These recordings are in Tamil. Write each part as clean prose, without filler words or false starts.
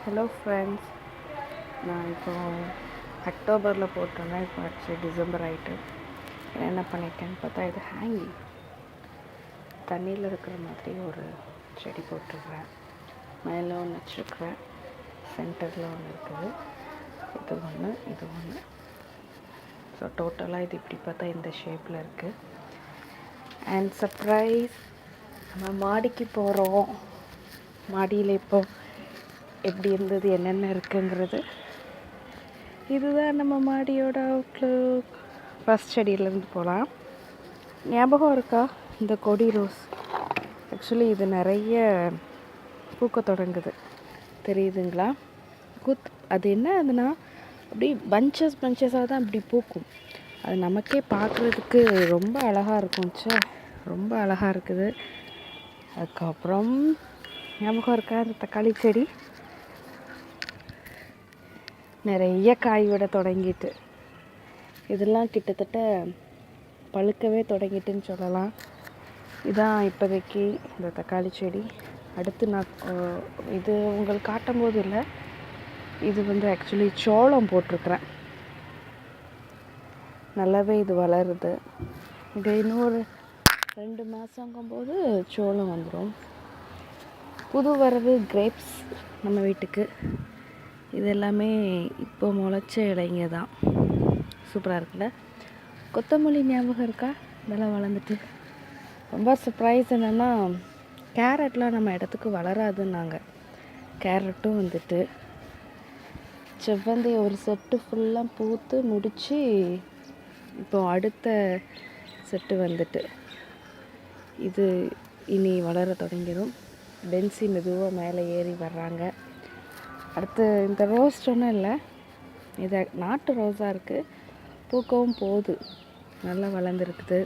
ஹலோ ஃப்ரெண்ட்ஸ், நான் அக்டோபரில் போட்டிருந்தேன். இப்போ ஆக்சுவலி டிசம்பர் ஆகிட்டு என்ன பண்ணிட்டேன்னு பார்த்தா, இது ஹேங்கிங் தண்ணியில் இருக்கிற மாதிரி ஒரு செடி போட்டிருக்கிறேன். மேலே ஒன்று வச்சுருக்கிறேன், சென்டரில் ஒன்று இருக்குது, இது ஒன்று. ஸோ டோட்டலாக இது இப்படி பார்த்தா இந்த ஷேப்பில் இருக்குது. அண்ட் சர்ப்ரைஸ், நம்ம மாடிக்கு போகிறோம். மாடியில் இப்போ எப்படி இருந்தது, என்னென்ன இருக்குங்கிறது. இதுதான் நம்ம மாடியோட அவுட்லுக். ஃபஸ்ட் செடியிலேருந்து போகலாம். ஞாபகம் இருக்கா இந்த கொடி ரோஸ்? ஆக்சுவலி இது நிறைய பூக்க தொடங்குது, தெரியுதுங்களா? அது என்ன ஆகுதுன்னா, அப்படி பஞ்சஸாக தான் இப்படி பூக்கும். அது நமக்கே பார்க்குறதுக்கு ரொம்ப அழகாக இருக்கும். ரொம்ப அழகாக இருக்குது. அதுக்கப்புறம் ஞாபகம் இருக்கா அந்த தக்காளி செடி? நிறைய காய் விட தொடங்கிட்டு, இதெல்லாம் கிட்டத்தட்ட பழுக்கவே தொடங்கிட்டுன்னு சொல்லலாம். இதான் இப்போதைக்கு இந்த தக்காளி செடி. அடுத்து நான் இது உங்களுக்கு காட்டும்போது இல்லை, இது ஆக்சுவலி சோளம் போட்டிருக்கிறேன். நல்லாவே இது வளருது. இது இன்னொரு 2 மாதங்கும்போது சோளம் வந்துடும். புது வரவு கிரேப்ஸ் நம்ம வீட்டுக்கு. இது எல்லாமே இப்போ முளைச்ச இலைங்க தான். சூப்பராக இருக்குல்ல? கொத்தமல்லி ஞாபகம் இருக்கா? இதெல்லாம் வளர்ந்துட்டு ரொம்ப சர்ப்ரைஸ். என்னென்னா, கேரட்லாம் நம்ம இடத்துக்கு வளராதுன்னாங்க. கேரட்டும் வந்துட்டு செவ்வந்தி ஒரு செட்டு ஃபுல்லாக பூத்து முடித்து இப்போ அடுத்த செட்டு வந்துட்டு இது இனி வளர தொடங்கிடும். பென்சி மெதுவாக மேலே ஏறி வர்றாங்க. அடுத்து இந்த ரோஸ் சொன்ன இல்லை, இது நாட்டு ரோஸாக இருக்குது. பூக்கவும் போகுது, நல்லா வளர்ந்துருக்குது.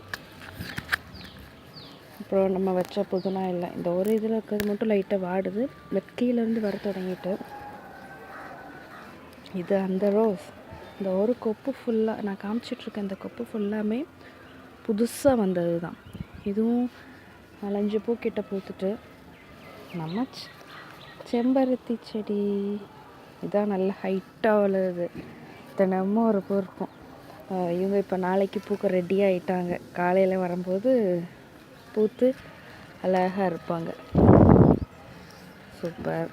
அப்புறம் நம்ம வச்ச புதினா இல்லை, இந்த ஒரு இதில் இருக்கிறது மட்டும் லைட்டாக வாடுது, பட் கீழேருந்து வர தொடங்கிட்டு. இது அந்த ரோஸ். இந்த ஒரு கொப்பு ஃபுல்லாக நான் காமிச்சிட்ருக்கேன். இந்த கொப்பு ஃபுல்லாமே புதுசாக வந்தது தான். இதுவும் 4-5 பூக்கிட்ட பூத்துட்டு. நம்ம செம்பருத்தி செடி இதான் நல்ல ஹைட்டாக வளருது. தினமும் ஒரு பூ இருக்கும். இவங்க இப்போ நாளைக்கு பூக்க ரெடி ஆகிட்டாங்க. காலையில் வரும்போது பூத்து அழகாக இருப்பாங்க. சூப்பர்.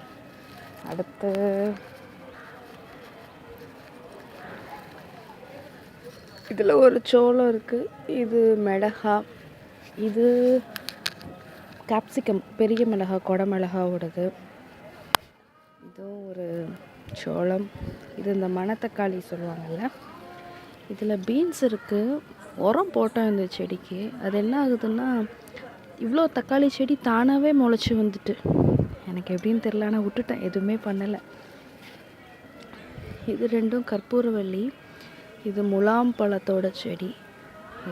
அடுத்து இதில் ஒரு சோளம் இருக்குது. இது மிளகா, இது கேப்சிகம், பெரிய மிளகா, கொடை மிளகாவோடது. இதுவும் ஒரு சோளம். இது இந்த மணத்தக்காளி சொல்லுவாங்கள்ல. இதில் பீன்ஸ் இருக்குது. உரம் போட்டோம் இந்த செடிக்கு. அது என்ன ஆகுதுன்னா, இவ்வளோ தக்காளி செடி தானாகவே முளைச்சி வந்துட்டு. எனக்கு எப்படின்னு தெரில, ஆனால் விட்டுட்டேன், எதுவுமே பண்ணலை. இது ரெண்டும் கற்பூரவள்ளி. இது முலாம் பழத்தோட செடி.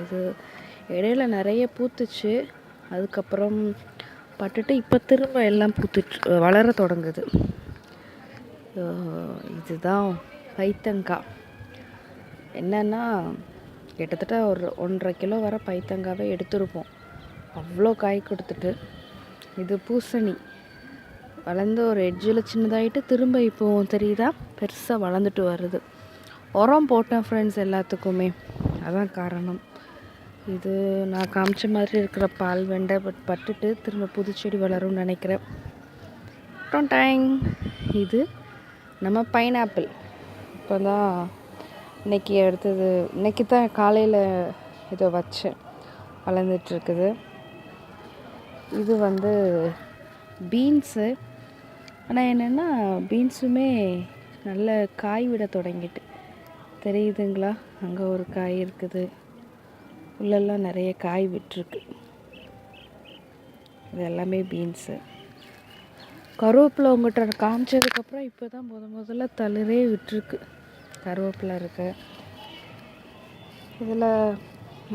இது இடையில நிறைய பூத்துச்சு, அதுக்கப்புறம் பட்டுட்டு இப்போ திரும்ப எல்லாம் பூத்துட்டு வளர தொடங்குது. இதுதான் பைத்தங்காய். என்னென்னா, கிட்டத்தட்ட ஒரு 1.5 கிலோ வர பைத்தங்காவே எடுத்துருப்போம், அவ்வளோ காய் கொடுத்துட்டு. இது பூசணி வளர்ந்து ஒரு எட்ஜில் சின்னதாகிட்டு திரும்ப இப்போது தெரியுதா பெருசாக வளர்ந்துட்டு வருது. உரம் போட்டேன் ஃப்ரெண்ட்ஸ் எல்லாத்துக்குமே, அதான் காரணம். இது நான் காமிச்ச மாதிரி இருக்கிற பால் வெண்டை பட்டுட்டு திரும்ப புதுச்செடி வளரும்னு நினைக்கிறேன். டைம். இது நம்ம பைனாப்பிள். இப்போ தான் இன்றைக்கி எடுத்தது. இன்றைக்கி தான் காலையில் இதை வச்சேன், வளர்ந்துட்டுருக்குது. இது பீன்ஸு. ஆனால் என்னென்னா, பீன்ஸுமே நல்ல காய் விட தொடங்கிட்டு, தெரியுதுங்களா? அங்கே ஒரு காய் இருக்குது, உள்ளெல்லாம் நிறைய காய் விட்டுருக்கு. இது எல்லாமே பீன்ஸு. கருவேப்பிலை உங்கள்கிட்ட காமிச்சதுக்கப்புறம் இப்போ தான் முதல்ல தளிரே விட்டுருக்கு. கருவேப்பிலை இருக்கு. இதில்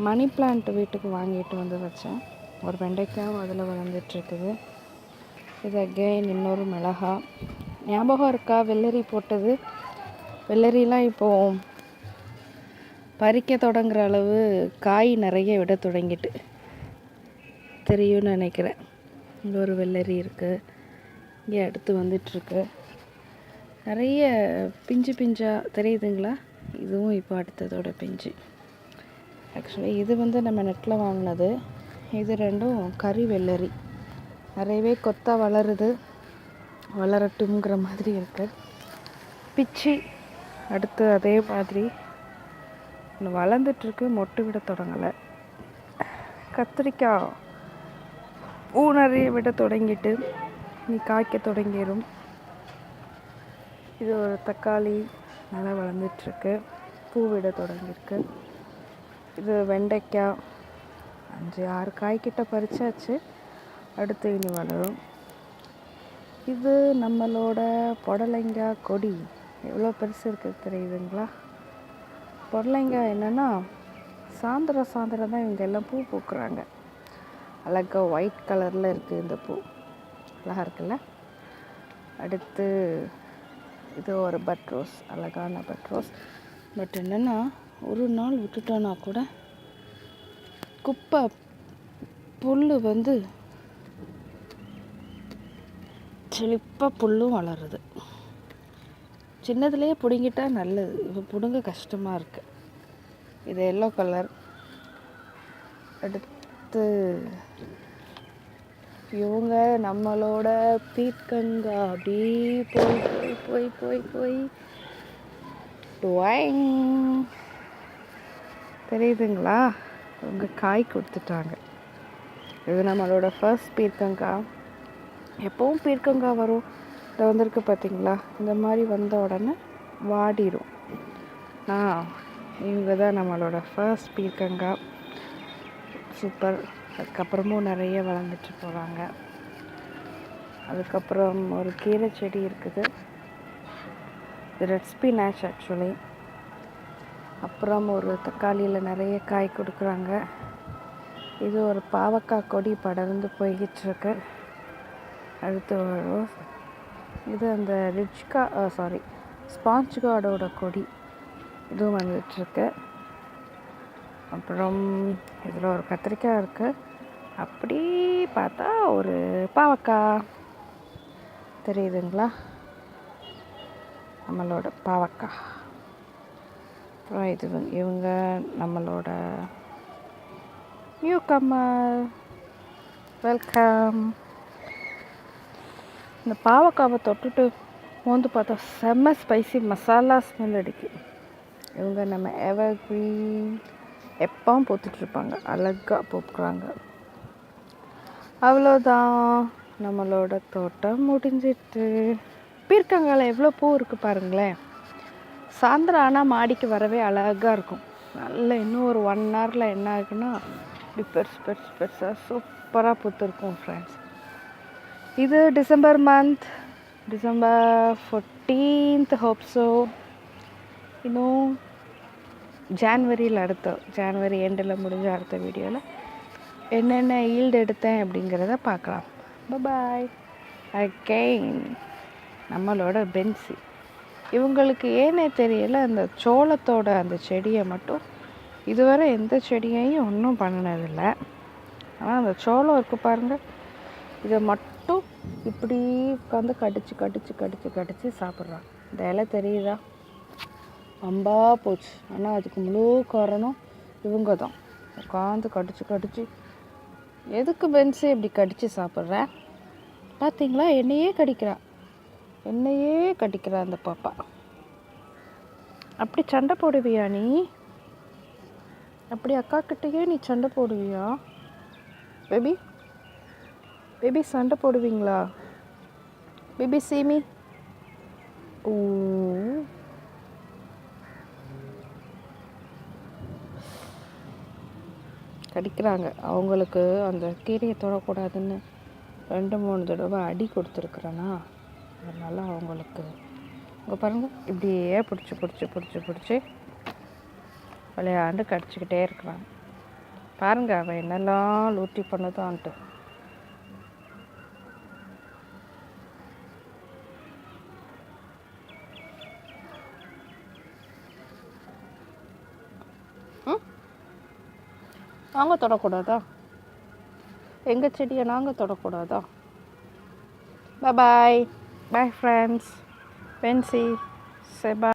மணி பிளான்ட் வீட்டுக்கு வாங்கிட்டு வந்து வச்சேன். ஒரு வெண்டைக்காயும் அதில் வளர்ந்துட்டுருக்குது. இது அகெயின் இன்னொரு மிளகா. ஞாபகம் இருக்கா வெள்ளரி போட்டது? வெள்ளரிலாம் இப்போது பறிக்க தொடங்குற அளவு காய் நிறைய விட தொடங்கிட்டு, தெரியும்னு நினைக்கிறேன். இங்கே ஒரு வெள்ளரி இருக்குது. இங்கே அடுத்து வந்துட்டுருக்கு. நிறைய பிஞ்சு பிஞ்சாக தெரியுதுங்களா? இதுவும் இப்போ அடுத்ததோட பிஞ்சு. ஆக்சுவலி இது வந்து நம்ம நெட்டில் வாங்கினது. இது ரெண்டும் கறி வெள்ளரி. நிறையவே கொத்தா வளருது, வளரட்டுங்கிற மாதிரி இருக்குது. பிச்சி அடுத்து அதே மாதிரி இன்னும் வளர்ந்துட்டுருக்கு, மொட்டு விட தொடங்கலை. கத்திரிக்காய் பூ நிறைய விட தொடங்கிட்டு நீ காய்க்க தொடங்கிடும். இது ஒரு தக்காளி நல்லா வளர்ந்துட்டுருக்கு, பூ விட தொடங்கியிருக்கு. இது வெண்டைக்காய் 5-6 காய்கிட்ட பறிச்சாச்சு, அடுத்து இனி வளரும். இது நம்மளோட புடலங்காய் கொடி. எவ்வளோ பெருசு இருக்குது தெரியுதுங்களா? புடலங்காய் என்னென்னா சாயந்தரம் தான் இவங்க எல்லாம் பூ பூக்குறாங்க. அழகாக ஒயிட் கலரில் இருக்குது இந்த பூ, அழகாக இருக்குல்ல? அடுத்து இது ஒரு பட்ரோஸ், அழகான பட்ரோஸ். பட் என்னென்னா ஒரு நாள் விட்டுட்டோன்னா கூட குப்பை புல் வந்து செழிப்பாக புல்லும் வளருது. சின்னதுலேயே பிடுங்கிட்டா நல்லது, இப்போ பிடுங்க கஷ்டமாக இருக்குது. இது எல்லோ கலர். அடுத்து இவங்க நம்மளோட பீர்க்கங்காய். அப்படியே போய் போய் போய் போய் போய் டுவாயிங் தெரியுதுங்களா? இவங்க காய் கொடுத்துட்டாங்க. இது நம்மளோட ஃபர்ஸ்ட் பீர்க்கங்காய். எப்போவும் பீர்க்கங்காய் வரும், இதை வந்திருக்கு பார்த்தீங்களா? இந்த மாதிரி வந்த உடனே வாடிடும். இவங்க தான் நம்மளோட ஃபர்ஸ்ட் பீர்க்கங்காய். சூப்பர். அதுக்கப்புறமும் நிறைய வளர்ந்துட்டு போகிறாங்க. அதுக்கப்புறம் ஒரு கீரை செடி இருக்குது, இது ரெட் ஸ்பினாச் ஆக்சுவலி. அப்புறம் ஒரு தக்காளியில் நிறைய காய் கொடுக்குறாங்க. இது ஒரு பாவக்காய் கொடி படர்ந்து போய்கிட்டுருக்கு. அடுத்து ஒரு இது அந்த ஸ்பாஞ்ச் கார்டோட கொடி, இதுவும் வந்துட்டுருக்கு. அப்புறம் இதில் ஒரு கத்திரிக்காய் இருக்குது. அப்படி பார்த்தா ஒரு பாவக்காய் தெரியுதுங்களா? நம்மளோட பாவக்காய். அப்புறம் இவங்க நம்மளோட நியூ கம்மர், வெல்கம். இந்த பாவக்காவை தொட்டுட்டு மோந்து பார்த்தா செம்ம ஸ்பைசி மசாலா ஸ்மெல் அடிக்கும். இவங்க நம்ம எவர் க்ரீன், எப்பவும் பூத்துட்ருப்பாங்க, அழகாக பூக்குறாங்க. அவ்வளோதான், நம்மளோட தோட்டம் முடிஞ்சிட்டு. பீர்க்கங்காயில் எவ்வளோ பூ இருக்குது பாருங்களேன். சாயந்தரம் ஆனால் மாடிக்கு வரவே அழகாக இருக்கும். நல்ல இன்னும் ஒரு 1 hour என்ன ஆகுன்னா இப்படி பெருசாக சூப்பராக பூத்துருக்கும் ஃப்ரெண்ட்ஸ். இது December month, December 14th hope so. இன்னும் ஜான்வரி எண்டில் முடிஞ்ச அடுத்த வீடியோவில் என்னென்ன ஈல்டு எடுத்தேன் அப்படிங்கிறத பார்க்கலாம். பாய். அகெயின் நம்மளோட பென்சி. இவங்களுக்கு ஏனே தெரியல, அந்த சோளத்தோட அந்த செடியை மட்டும் இதுவரை எந்த செடியையும் ஒன்றும் பண்ணினதில்லை. ஆனால் அந்த சோளம் இருக்குது பாருங்கள், இதை மட்டும் இப்படி உட்காந்து கடிச்சு சாப்பிட்றாங்க. இந்த இலை தெரியுதா? அம்பா போச்சு. ஆனால் அதுக்கு முழு காரணம் இவங்க தான். உட்காந்து கடிச்சு எதுக்கு பென்ஸு இப்படி கடித்து சாப்பிட்றேன் பார்த்தீங்களா? என்னையே கடிக்கிறா அந்த பாப்பா. அப்படி சண்டை போடுவியா நீ? அப்படி அக்கா கிட்டேயே நீ சண்டை போடுவியா? பேபி சண்டை போடுவீங்களா? பேபி சீமி. ஓ, கடிக்கிறாங்க. அவங்களுக்கு அந்த கீரையை தொடக்கூடாதுன்னு 2-3 தடவை அடி கொடுத்துருக்குறேன்னா, அதனால் அவங்களுக்கு இங்கே பாருங்கள், இப்படியே பிடிச்சி விளையாண்டு கடிச்சிக்கிட்டே இருக்கிறாங்க. பாருங்கள் அவன் என்னெல்லாம் லூட்டி பண்ணுதான்ட்டு. நாங்கள் தொடக்கூடாதா? எங்கள் செடியை நாங்கள் தொடக்கூடாதா? Bye friends. பென்சி செபா